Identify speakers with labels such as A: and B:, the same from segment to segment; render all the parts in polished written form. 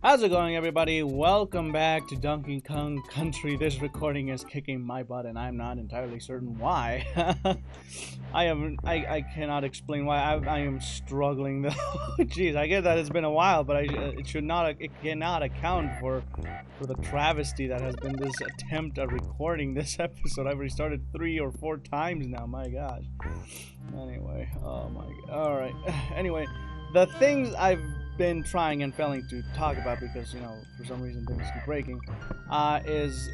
A: How's it going, everybody? Welcome back to Donkey Kong Country. This recording is kicking my butt, and I'm not entirely certain why. I cannot explain why. I am struggling. Jeez, I get that it's been a while, but it cannot account for the travesty that has been this attempt at recording this episode. I've restarted 3 or 4 times now. My gosh. Anyway, oh my god. All right. Anyway, the things I've been trying and failing to talk about because, you know, for some reason things keep breaking, is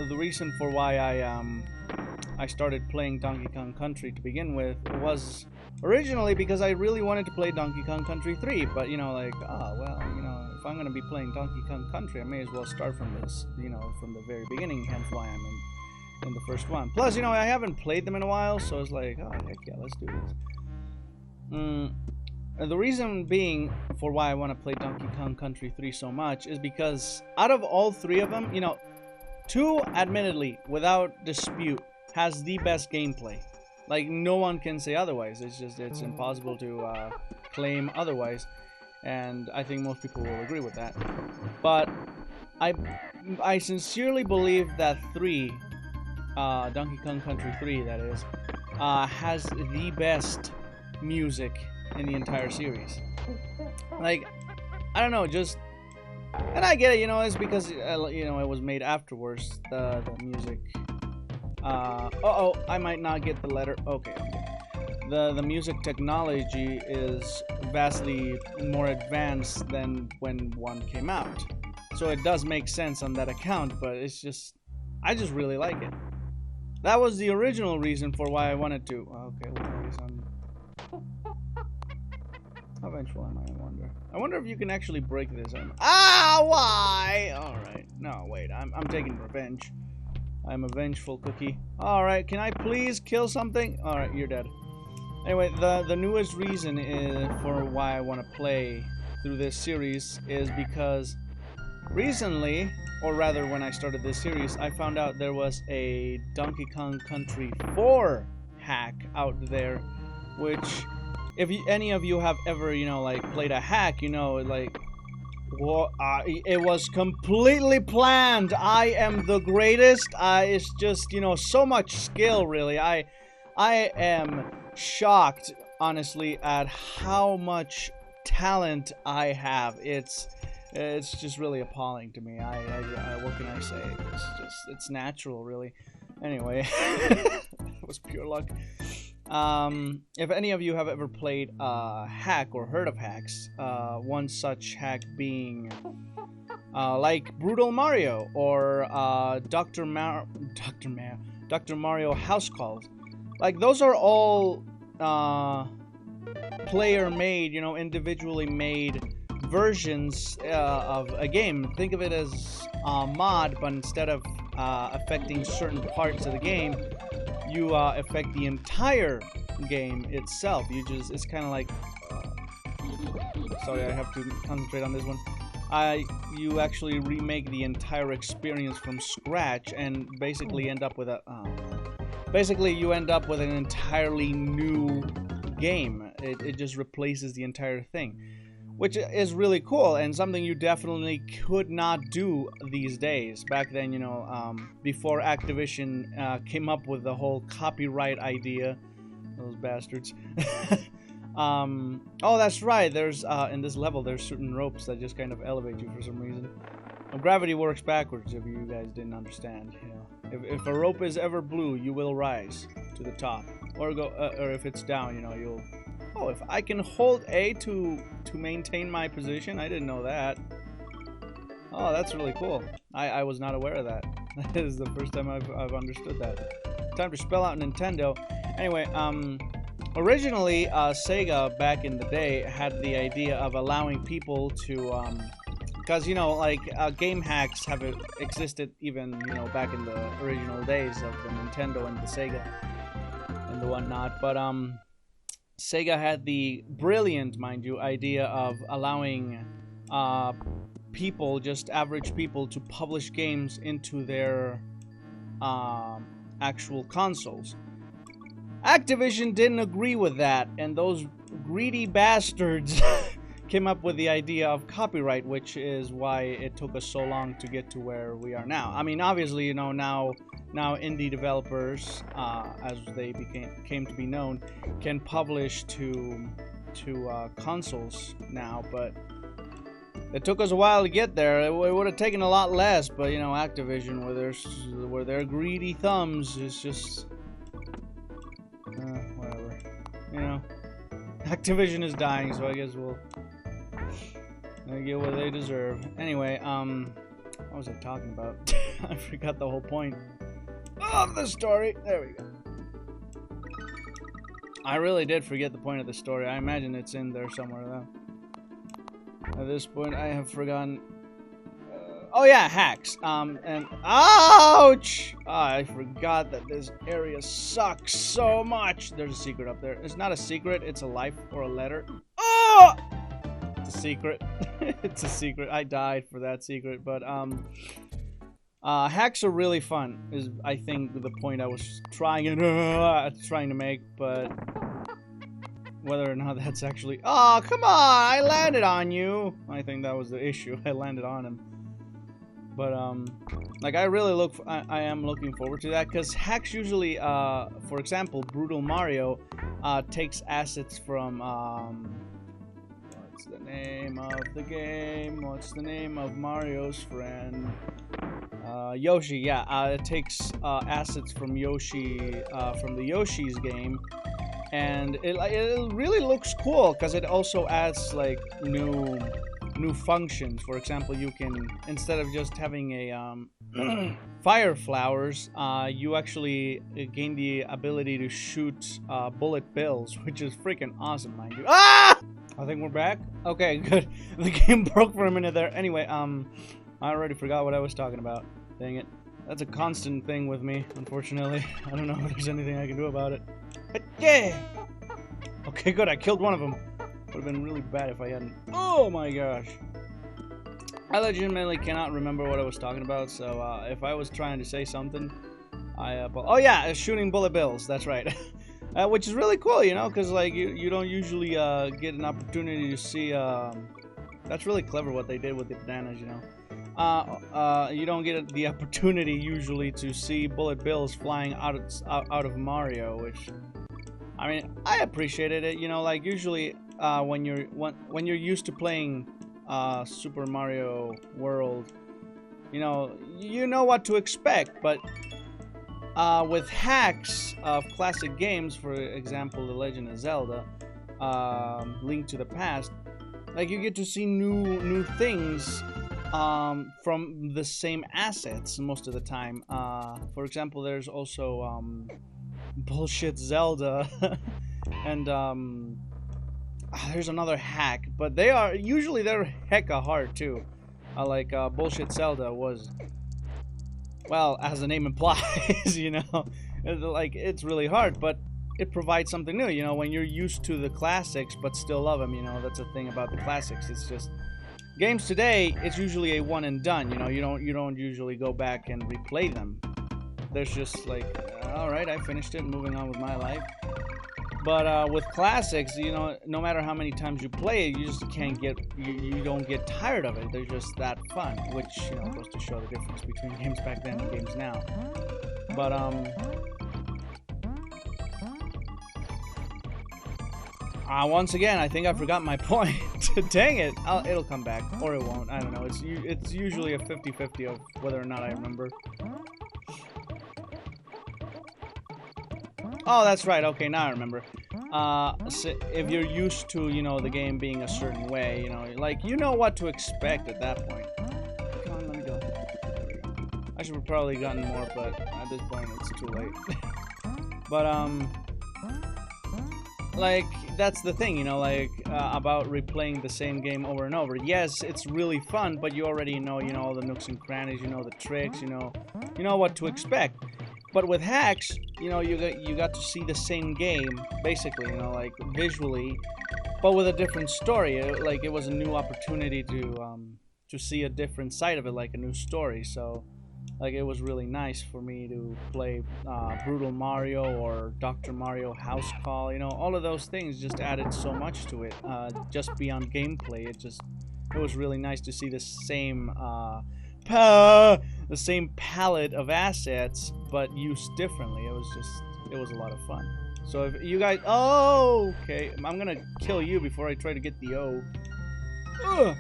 A: the reason for why I started playing Donkey Kong Country to begin with was originally because I really wanted to play Donkey Kong Country 3, but, you know, like, well, you know, if I'm going to be playing Donkey Kong Country, I may as well start from this, you know, from the very beginning, hence why I'm in the first one. Plus, you know, I haven't played them in a while, so it's like, oh, heck yeah, let's do this. The reason being for why I want to play Donkey Kong Country 3 so much is because out of all 3 of them, you know, 2, admittedly, without dispute, has the best gameplay. Like, no one can say otherwise. It's impossible to claim otherwise, and I think most people will agree with that. But I sincerely believe that 3, Donkey Kong Country 3, that is, has the best music in the entire series. Like, I don't know, just, and I get it, you know, it's because, you know, it was made afterwards, the music. I might not get the letter. Okay. The music technology is vastly more advanced than when 1 came out, so it does make sense on that account. But it's just, I just really like it. That was the original reason for why I wanted to. Okay, how vengeful am I? I wonder if you can actually break this. Why? Alright. No, wait. I'm taking revenge. I'm a vengeful cookie. Alright, can I please kill something? Alright, you're dead. Anyway, the newest reason for why I want to play through this series is because recently, or rather when I started this series, I found out there was a Donkey Kong Country 4 hack out there, which, if any of you have ever, you know, like, played a hack, you know, like, well, it was completely planned. I am the greatest. It's just, you know, so much skill, really. I am shocked, honestly, at how much talent I have. It's just really appalling to me. What can I say? It's natural, really. Anyway, it was pure luck. If any of you have ever played hack or heard of hacks, one such hack being like Brutal Mario or Dr. Mario House Calls. Like, those are all player-made, you know, individually made versions of a game. Think of it as a mod, but instead of affecting certain parts of the game, you affect the entire game itself. It's kind of like, sorry, I have to concentrate on this one. You actually remake the entire experience from scratch and basically end up with you end up with an entirely new game. It just replaces the entire thing, which is really cool and something you definitely could not do these days. Back then, you know, before Activision came up with the whole copyright idea, those bastards. Oh, that's right, there's, in this level, there's certain ropes that just kind of elevate you for some reason. Well, gravity works backwards, if you guys didn't understand, you know. If a rope is ever blue, you will rise to the top. Or if it's down, you know, you'll... Oh, if I can hold A to maintain my position, I didn't know that. Oh, that's really cool. I was not aware of that. That is the first time I've understood that. Time to spell out Nintendo. Anyway, originally, Sega back in the day had the idea of allowing people to, because, you know, like, game hacks have existed even, you know, back in the original days of the Nintendo and the Sega and the whatnot, but, Sega had the brilliant, mind you, idea of allowing people, just average people, to publish games into their actual consoles. Activision didn't agree with that, and those greedy bastards came up with the idea of copyright, which is why it took us so long to get to where we are now. I mean, obviously, you know, now indie developers, as they came to be known, can publish to consoles now, but it took us a while to get there. It would have taken a lot less, but you know, Activision, with their greedy thumbs, is just whatever. You know, Activision is dying, so I guess they get what they deserve. Anyway, what was I talking about? I forgot the whole point of the story. There we go. I really did forget the point of the story. I imagine it's in there somewhere, though. At this point, I have forgotten. Oh yeah, hacks. And ouch! I forgot that this area sucks so much. There's a secret up there. It's not a secret. It's a life or a letter. Oh! It's a secret. It's a secret. I died for that secret, but hacks are really fun. Is I think the point I was trying to make, but. Whether or not that's actually... Oh, come on! I landed on you! I think that was the issue. I landed on him. But, like, I really I am looking forward to that, because hacks usually, for example, Brutal Mario, takes assets from, what's the name of the game? What's the name of Mario's friend? Yoshi, yeah. It takes, assets from Yoshi, from the Yoshi's game. And it really looks cool because it also adds like new functions. For example, you can, instead of just having a fire flowers, you actually gain the ability to shoot bullet bills, which is freaking awesome, mind you. Ah! I think we're back. Okay, good. The game broke for a minute there. Anyway, I already forgot what I was talking about. Dang it. That's a constant thing with me, unfortunately. I don't know if there's anything I can do about it. Yeah. Okay, good. I killed one of them. Would have been really bad if I hadn't. Oh my gosh. I legitimately cannot remember what I was talking about. So if I was trying to say something, oh yeah, shooting bullet bills. That's right. Which is really cool, you know, because like you don't usually get an opportunity to see. That's really clever what they did with the bananas, you know. You don't get the opportunity usually to see bullet bills flying out of Mario, which, I mean, I appreciated it. You know, like usually when you're used to playing Super Mario World, you know what to expect. But with hacks of classic games, for example, The Legend of Zelda, Link to the Past, like you get to see new things. From the same assets most of the time. For example, there's also bullshit Zelda, and there's another hack, but they're hecka hard too. Like bullshit Zelda was, well, as the name implies, you know, it's really hard, but it provides something new. You know, when you're used to the classics but still love them, you know, that's the thing about the classics. It's just. Games today, it's usually a one and done. You know, you don't usually go back and replay them. There's just like, all right, I finished it, moving on with my life. But with classics, you know, no matter how many times you play it, you just can't get, you don't get tired of it. They're just that fun, which, you know, goes to show the difference between games back then and games now. But once again, I think I forgot my point. Dang it! It'll come back, or it won't. I don't know. It's usually a 50-50 of whether or not I remember. Oh, that's right. Okay, now I remember. So if you're used to, you know, the game being a certain way, you know, like you know what to expect at that point. Come on, let me go. I should have probably gotten more, but at this point, it's too late. But like, that's the thing, you know, like, about replaying the same game over and over. Yes, it's really fun, but you already know, all the nooks and crannies, you know the tricks, you know what to expect. But with hacks, you know, you got to see the same game, basically, you know, like, visually, but with a different story. Like, it was a new opportunity to see a different side of it, like a new story, so Like, it was really nice for me to play Brutal Mario or Dr. Mario House Call. You know, all of those things just added so much to it. Just beyond gameplay, it was really nice to see the same palette of assets, but used differently. It was a lot of fun. So if you guys, oh, okay, I'm gonna kill you before I try to get the O. Ugh.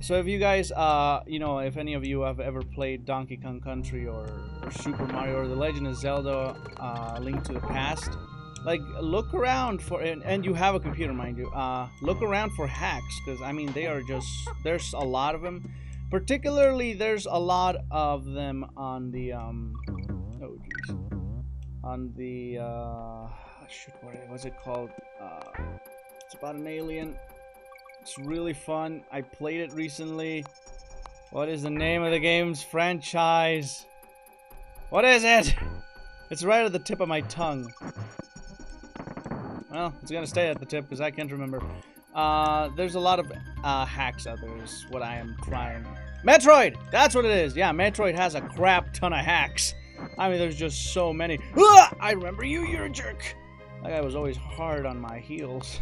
A: So if you guys, you know, if any of you have ever played Donkey Kong Country or Super Mario or The Legend of Zelda, Link to the Past, like, look around for, and you have a computer, mind you, look around for hacks, because, I mean, they are just, there's a lot of them. Particularly, there's a lot of them on the, oh, geez, on the, shoot, what was it called? It's about an alien. It's really fun. I played it recently. What is the name of the game's franchise? What is it? It's right at the tip of my tongue. Well, it's gonna stay at the tip because I can't remember. There's a lot of hacks out there is what I am trying. Metroid! That's what it is. Yeah, Metroid has a crap ton of hacks. I mean, there's just so many. Ah! I remember you, you're a jerk. That guy was always hard on my heels.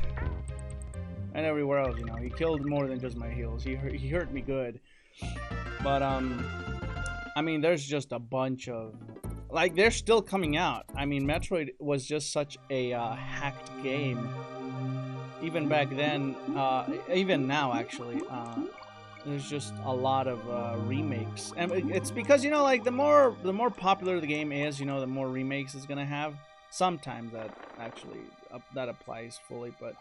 A: And everywhere else, you know. He killed more than just my heels. He hurt me good. But, I mean, there's just a bunch of... Like, they're still coming out. I mean, Metroid was just such a hacked game. Even back then, even now, actually, there's just a lot of remakes. And it's because, you know, like, the more popular the game is, you know, the more remakes it's gonna have. Sometimes that actually, that applies fully, but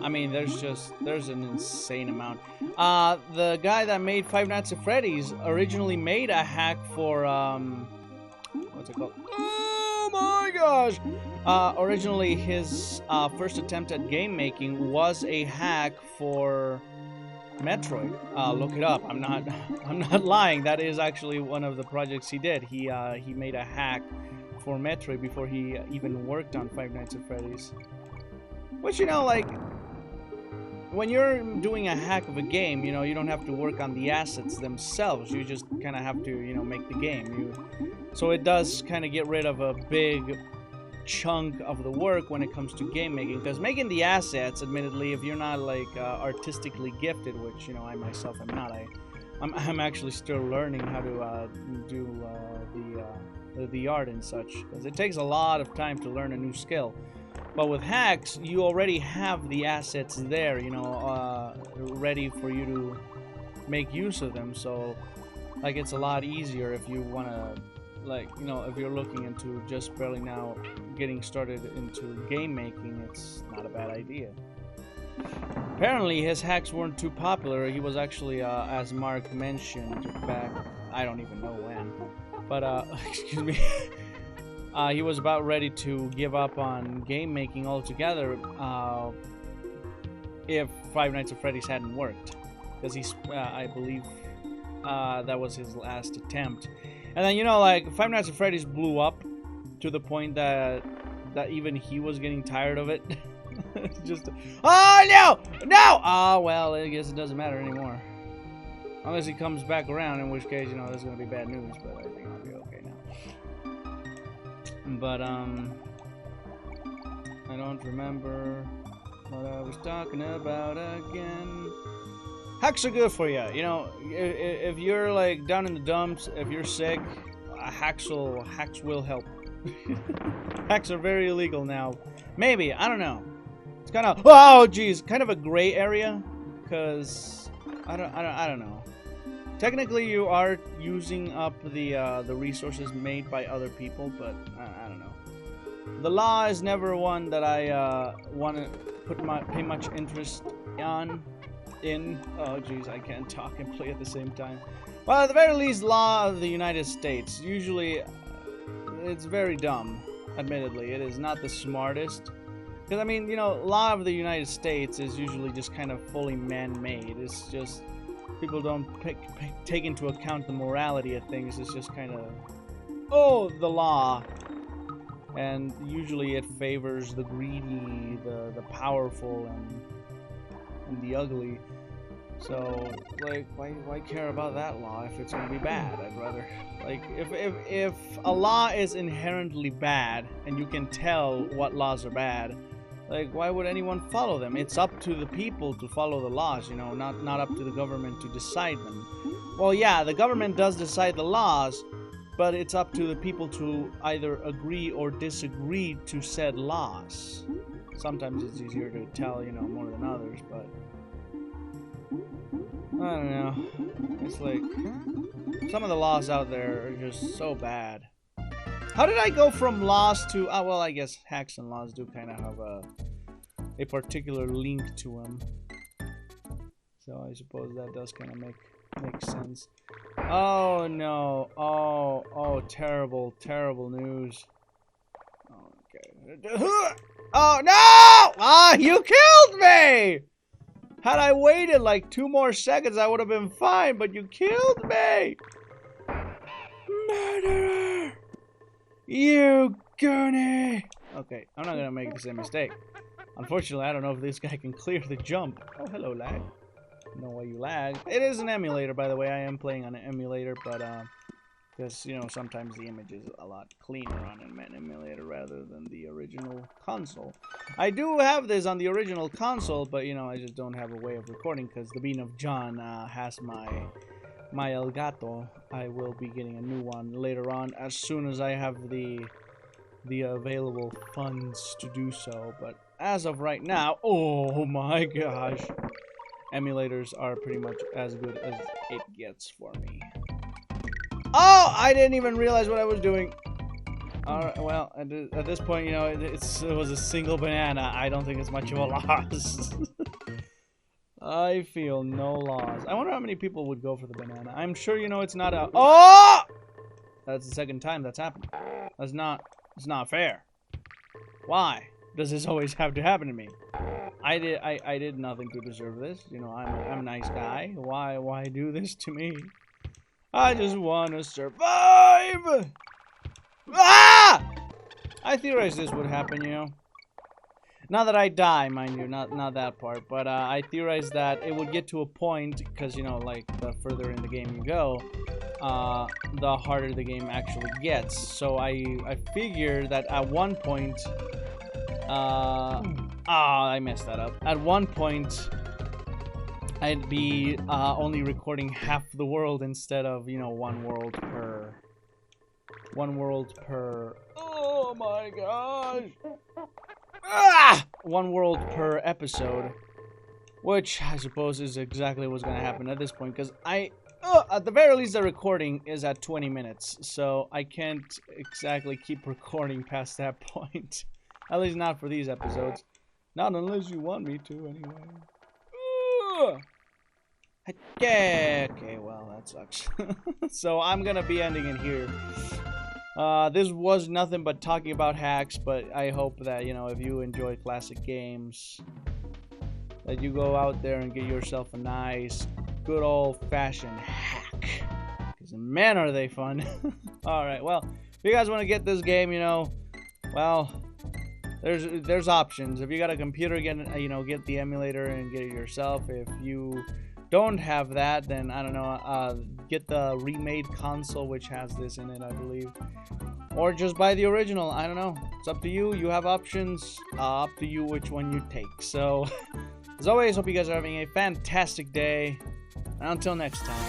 A: I mean, there's an insane amount. The guy that made Five Nights at Freddy's originally made a hack for what's it called? Oh my gosh! Originally, his first attempt at game making was a hack for Metroid. Look it up. I'm not lying. That is actually one of the projects he did. He made a hack for Metroid before he even worked on Five Nights at Freddy's. Which, you know, like, when you're doing a hack of a game, you know, you don't have to work on the assets themselves. You just kind of have to, you know, make the game. So it does kind of get rid of a big chunk of the work when it comes to game making. Because making the assets, admittedly, if you're not, like, artistically gifted, which, you know, I myself am not, I'm actually still learning how to do the art and such, because it takes a lot of time to learn a new skill. But with hacks, you already have the assets there, you know, ready for you to make use of them. So, like, it's a lot easier if you want to, like, you know, if you're looking into just barely now getting started into game making, it's not a bad idea. Apparently, his hacks weren't too popular. He was actually, as Mark mentioned back, I don't even know when. But, excuse me, he was about ready to give up on game making altogether if Five Nights at Freddy's hadn't worked. Because I believe that was his last attempt. And then, you know, like, Five Nights at Freddy's blew up to the point that even he was getting tired of it. Just, oh, no! No! Oh, well, I guess it doesn't matter anymore. Unless he comes back around, in which case, you know, there's going to be bad news, but I think I'll be okay now. But, I don't remember what I was talking about again. Hacks are good for you. You know, if you're, like, down in the dumps, if you're sick, hacks will help. Hacks are very illegal now. Maybe, I don't know. It's kind of, oh, geez, kind of a gray area, because I don't know. Technically, you are using up the resources made by other people, but I don't know. The law is never one that I want to pay much interest in. Oh, geez, I can't talk and play at the same time. Well, at the very least, law of the United States. Usually, it's very dumb. Admittedly, it is not the smartest. Because, I mean, you know, law of the United States is usually just kind of fully man-made. It's just, people don't take into account the morality of things. It's just kind of, oh, the law. And usually it favors the greedy, the powerful, and the ugly. So, like, why care about that law if it's gonna be bad? I'd rather, like, if a law is inherently bad and you can tell what laws are bad, like, why would anyone follow them? It's up to the people to follow the laws, you know, not up to the government to decide them. Well, yeah, the government does decide the laws, but it's up to the people to either agree or disagree to said laws. Sometimes it's easier to tell, you know, more than others, but I don't know. It's like some of the laws out there are just so bad. How did I go from laws to... Oh, well, I guess hacks and laws do kind of have a particular link to them. So I suppose that does kind of make sense. Oh, no. Oh, terrible, terrible news. Okay. Oh, no! Ah, you killed me! Had I waited like 2 more seconds, I would have been fine, but you killed me! Murderer! You goonie! Okay, I'm not gonna make the same mistake. Unfortunately, I don't know if this guy can clear the jump. Oh, hello, lag. I don't know why you lag. It is an emulator, by the way. I am playing on an emulator, but, because, you know, sometimes the image is a lot cleaner on an emulator rather than the original console. I do have this on the original console, but, you know, I just don't have a way of recording because the Bean of John has my Elgato. I will be getting a new one later on as soon as I have the available funds to do so. But as of right now, oh my gosh, emulators are pretty much as good as it gets for me. Oh, I didn't even realize what I was doing. Alright, well, at this point, you know, it was a single banana. I don't think it's much of a loss. I feel no loss. I wonder how many people would go for the banana. I'm sure, you know, it's not a... Oh! That's the second time that's happened. It's not fair. Why does this always have to happen to me? I did nothing to deserve this. You know, I'm a nice guy. Why do this to me? I just want to survive! Ah! I theorized this would happen, you know. Not that I die, mind you, not that part, but I theorized that it would get to a point, because, you know, like, the further in the game you go, the harder the game actually gets. So I figured that at one point, I messed that up. At one point, I'd be only recording half the world instead of, you know, one world per, oh my gosh! Ah! 1 world per episode, which I suppose is exactly what's going to happen at this point, because at the very least the recording is at 20 minutes, so I can't exactly keep recording past that point. At least not for these episodes. Not unless you want me to, anyway. Okay, well, that sucks. So I'm gonna be ending it here. This was nothing but talking about hacks, but I hope that, you know, if you enjoy classic games, that you go out there and get yourself a nice, good old-fashioned hack. Because, man, are they fun. Alright, well, if you guys want to get this game, you know, well, there's options. If you got a computer, get the emulator and get it yourself. If you don't have that, then I don't know, get the remade console, which has this in it, I believe, or just buy the original. I don't know, it's up to you. You have options, up to you which one you take. So as always, hope you guys are having a fantastic day, and until next time.